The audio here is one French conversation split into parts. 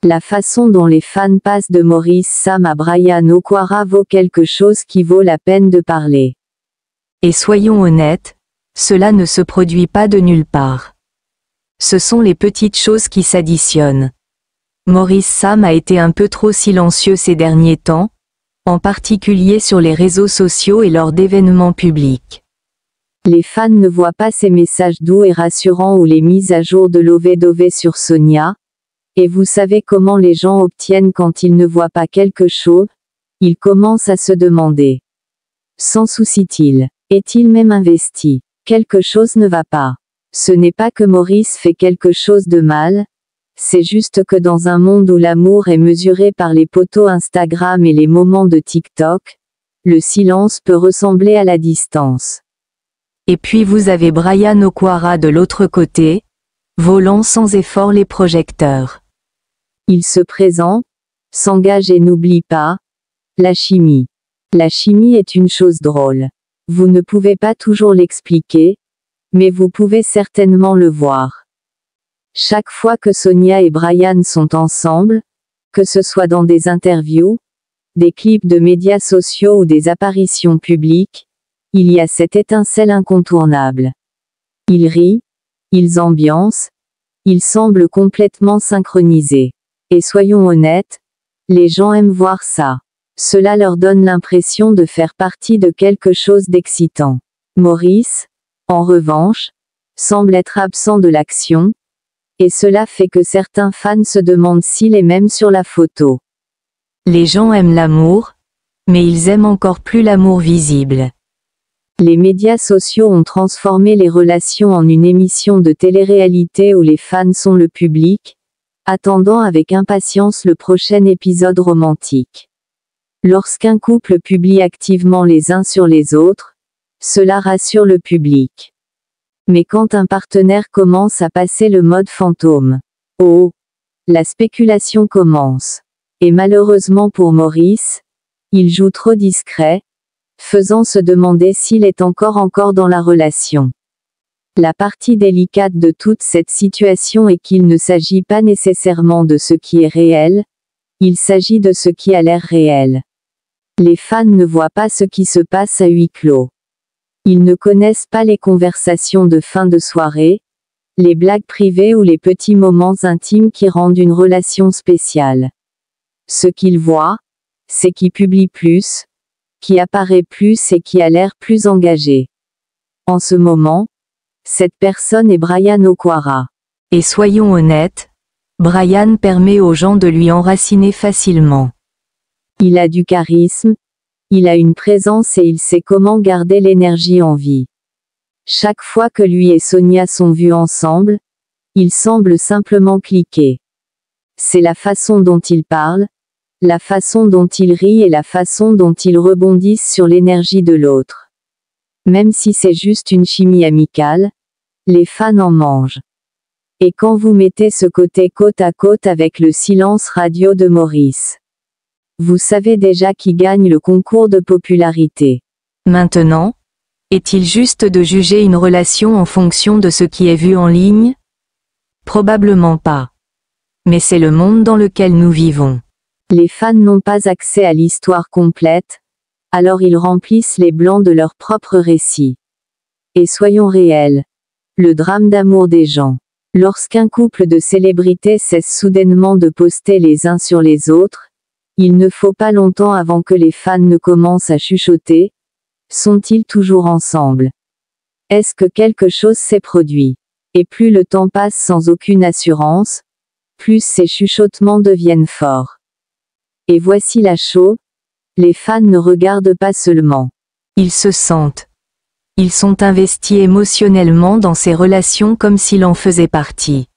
La façon dont les fans passent de Maurice Sam à Brian Okwara vaut quelque chose qui vaut la peine de parler. Et soyons honnêtes, cela ne se produit pas de nulle part. Ce sont les petites choses qui s'additionnent. Maurice Sam a été un peu trop silencieux ces derniers temps, en particulier sur les réseaux sociaux et lors d'événements publics. Les fans ne voient pas ces messages doux et rassurants ou les mises à jour de Lovedove sur Sonia. Et vous savez comment les gens obtiennent quand ils ne voient pas quelque chose? Ils commencent à se demander. S'en soucie-t-il? Est-il même investi? Quelque chose ne va pas. Ce n'est pas que Maurice fait quelque chose de mal, c'est juste que dans un monde où l'amour est mesuré par les potos Instagram et les moments de TikTok, le silence peut ressembler à la distance. Et puis vous avez Brian Okwara de l'autre côté, volant sans effort les projecteurs. Il se présente, s'engage et n'oublie pas. La chimie. La chimie est une chose drôle. Vous ne pouvez pas toujours l'expliquer, mais vous pouvez certainement le voir. Chaque fois que Sonia et Brian sont ensemble, que ce soit dans des interviews, des clips de médias sociaux ou des apparitions publiques, il y a cette étincelle incontournable. Ils rient, ils ambiancent, ils semblent complètement synchronisés. Et soyons honnêtes, les gens aiment voir ça. Cela leur donne l'impression de faire partie de quelque chose d'excitant. Maurice, en revanche, semble être absent de l'action, et cela fait que certains fans se demandent s'il est même sur la photo. Les gens aiment l'amour, mais ils aiment encore plus l'amour visible. Les médias sociaux ont transformé les relations en une émission de télé-réalité où les fans sont le public, attendant avec impatience le prochain épisode romantique. Lorsqu'un couple publie activement les uns sur les autres, cela rassure le public. Mais quand un partenaire commence à passer le mode fantôme, oh, la spéculation commence. Et malheureusement pour Maurice, il joue trop discret, faisant se demander s'il est encore dans la relation. La partie délicate de toute cette situation est qu'il ne s'agit pas nécessairement de ce qui est réel, il s'agit de ce qui a l'air réel. Les fans ne voient pas ce qui se passe à huis clos. Ils ne connaissent pas les conversations de fin de soirée, les blagues privées ou les petits moments intimes qui rendent une relation spéciale. Ce qu'ils voient, c'est qui publie plus, qui apparaît plus et qui a l'air plus engagé. En ce moment, cette personne est Brian Okwara. Et soyons honnêtes, Brian permet aux gens de lui enraciner facilement. Il a du charisme, il a une présence et il sait comment garder l'énergie en vie. Chaque fois que lui et Sonia sont vus ensemble, il semble simplement cliquer. C'est la façon dont il parle, la façon dont il rit et la façon dont ils rebondissent sur l'énergie de l'autre. Même si c'est juste une chimie amicale, les fans en mangent. Et quand vous mettez ce côté côte à côte avec le silence radio de Maurice, vous savez déjà qui gagne le concours de popularité. Maintenant, est-il juste de juger une relation en fonction de ce qui est vu en ligne? Probablement pas. Mais c'est le monde dans lequel nous vivons. Les fans n'ont pas accès à l'histoire complète, alors ils remplissent les blancs de leur propre récit. Et soyons réels. Le drame d'amour des gens. Lorsqu'un couple de célébrités cesse soudainement de poster les uns sur les autres, il ne faut pas longtemps avant que les fans ne commencent à chuchoter. Sont-ils toujours ensemble? Est-ce que quelque chose s'est produit? Et plus le temps passe sans aucune assurance, plus ces chuchotements deviennent forts. Et voici la chose. Les fans ne regardent pas seulement. Ils se sentent. Ils sont investis émotionnellement dans ces relations comme s'ils en faisaient partie.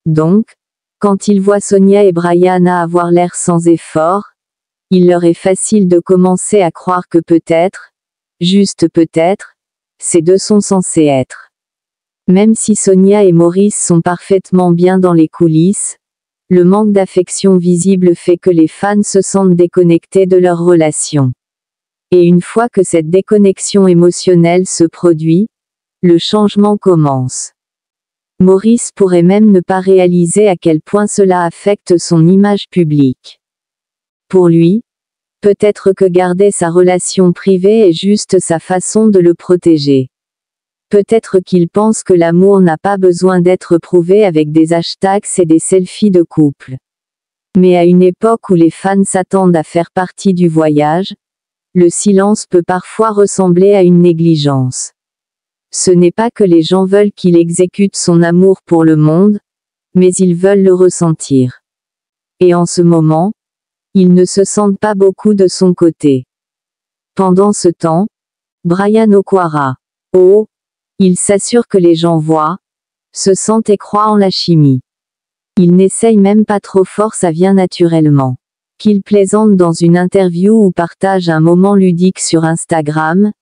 Donc, quand ils voient Sonia et Brian avoir l'air sans effort, il leur est facile de commencer à croire que peut-être, juste peut-être, ces deux sont censés être. Même si Sonia et Maurice sont parfaitement bien dans les coulisses, le manque d'affection visible fait que les fans se sentent déconnectés de leur relation. Et une fois que cette déconnexion émotionnelle se produit, le changement commence. Maurice pourrait même ne pas réaliser à quel point cela affecte son image publique. Pour lui, peut-être que garder sa relation privée est juste sa façon de le protéger. Peut-être qu'il pense que l'amour n'a pas besoin d'être prouvé avec des hashtags et des selfies de couple. Mais à une époque où les fans s'attendent à faire partie du voyage, le silence peut parfois ressembler à une négligence. Ce n'est pas que les gens veulent qu'il exécute son amour pour le monde, mais ils veulent le ressentir. Et en ce moment, ils ne se sentent pas beaucoup de son côté. Pendant ce temps, Brian Okwara, il s'assure que les gens voient, se sentent et croient en la chimie. Il n'essaye même pas trop fort, ça vient naturellement. Qu'il plaisante dans une interview ou partage un moment ludique sur Instagram,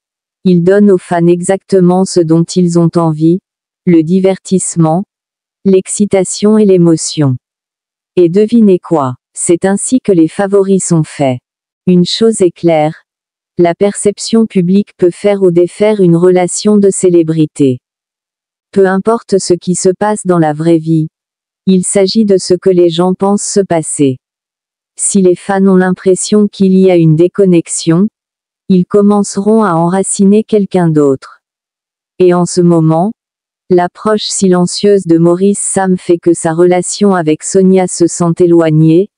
il donne aux fans exactement ce dont ils ont envie, le divertissement, l'excitation et l'émotion. Et devinez quoi, c'est ainsi que les favoris sont faits. Une chose est claire, la perception publique peut faire ou défaire une relation de célébrité. Peu importe ce qui se passe dans la vraie vie, il s'agit de ce que les gens pensent se passer. Si les fans ont l'impression qu'il y a une déconnexion, ils commenceront à enraciner quelqu'un d'autre. Et en ce moment, l'approche silencieuse de Maurice Sam fait que sa relation avec Sonia se sent éloignée,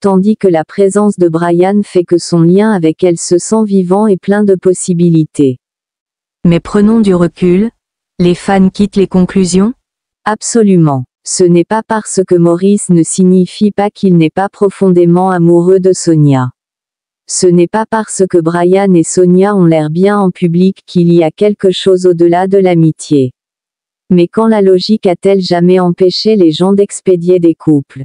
tandis que la présence de Brian fait que son lien avec elle se sent vivant et plein de possibilités. Mais prenons du recul, les fans quittent les conclusions ? Absolument. Ce n'est pas parce que Maurice ne signifie pas qu'il n'est pas profondément amoureux de Sonia. Ce n'est pas parce que Brian et Sonia ont l'air bien en public qu'il y a quelque chose au-delà de l'amitié. Mais quand la logique a-t-elle jamais empêché les gens d'expédier des couples ?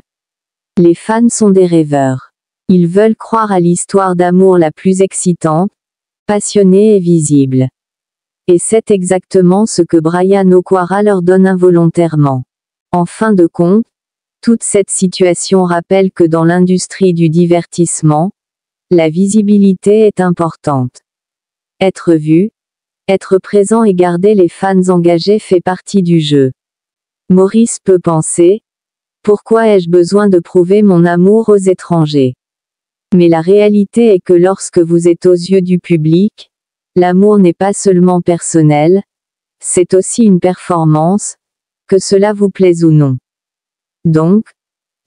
Les fans sont des rêveurs. Ils veulent croire à l'histoire d'amour la plus excitante, passionnée et visible. Et c'est exactement ce que Brian Okwara leur donne involontairement. En fin de compte, toute cette situation rappelle que dans l'industrie du divertissement, la visibilité est importante. Être vu, être présent et garder les fans engagés fait partie du jeu. Maurice peut penser, pourquoi ai-je besoin de prouver mon amour aux étrangers? Mais la réalité est que lorsque vous êtes aux yeux du public, l'amour n'est pas seulement personnel, c'est aussi une performance, que cela vous plaise ou non. Donc,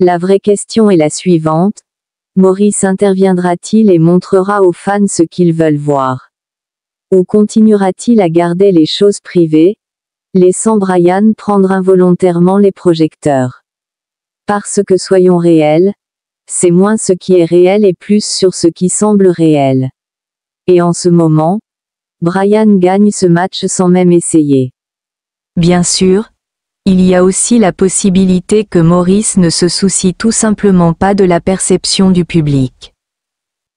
la vraie question est la suivante, Maurice interviendra-t-il et montrera aux fans ce qu'ils veulent voir? Ou continuera-t-il à garder les choses privées, laissant Brian prendre involontairement les projecteurs? Parce que soyons réels, c'est moins ce qui est réel et plus sur ce qui semble réel. Et en ce moment, Brian gagne ce match sans même essayer. Bien sûr, il y a aussi la possibilité que Maurice ne se soucie tout simplement pas de la perception du public.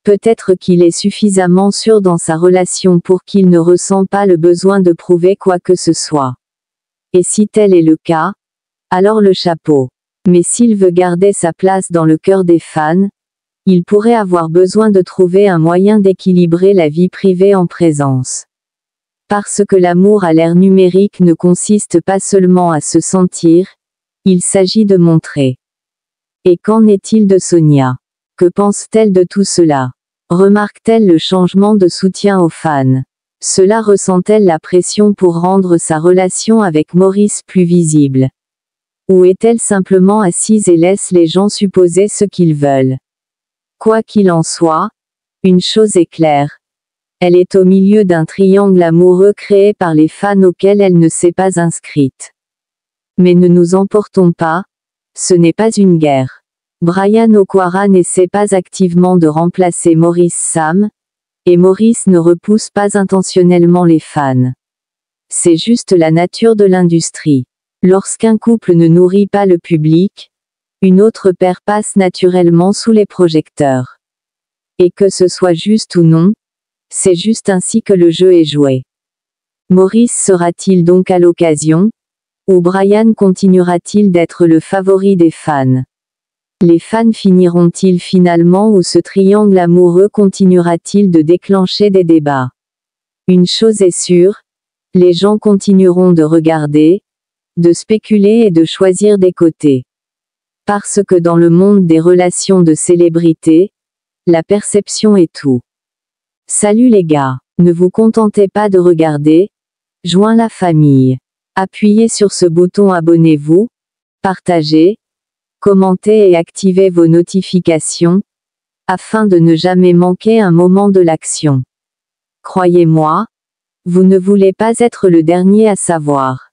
Peut-être qu'il est suffisamment sûr dans sa relation pour qu'il ne ressent pas le besoin de prouver quoi que ce soit. Et si tel est le cas, alors le chapeau. Mais s'il veut garder sa place dans le cœur des fans, il pourrait avoir besoin de trouver un moyen d'équilibrer la vie privée en présence. Parce que l'amour à l'ère numérique ne consiste pas seulement à se sentir, il s'agit de montrer. Et qu'en est-il de Sonia? Que pense-t-elle de tout cela? Remarque-t-elle le changement de soutien aux fans? Cela ressent-elle la pression pour rendre sa relation avec Maurice plus visible? Ou est-elle simplement assise et laisse les gens supposer ce qu'ils veulent? Quoi qu'il en soit, une chose est claire. Elle est au milieu d'un triangle amoureux créé par les fans auquel elle ne s'est pas inscrite. Mais ne nous emportons pas, ce n'est pas une guerre. Brian Okwara n'essaie pas activement de remplacer Maurice Sam, et Maurice ne repousse pas intentionnellement les fans. C'est juste la nature de l'industrie. Lorsqu'un couple ne nourrit pas le public, une autre paire passe naturellement sous les projecteurs. Et que ce soit juste ou non, c'est juste ainsi que le jeu est joué. Maurice sera-t-il donc à l'occasion? Ou Brian continuera-t-il d'être le favori des fans? Les fans finiront-ils finalement ou ce triangle amoureux continuera-t-il de déclencher des débats? Une chose est sûre, les gens continueront de regarder, de spéculer et de choisir des côtés. Parce que dans le monde des relations de célébrité, la perception est tout. Salut les gars, ne vous contentez pas de regarder, joins la famille. Appuyez sur ce bouton abonnez-vous, partagez, commentez et activez vos notifications, afin de ne jamais manquer un moment de l'action. Croyez-moi, vous ne voulez pas être le dernier à savoir.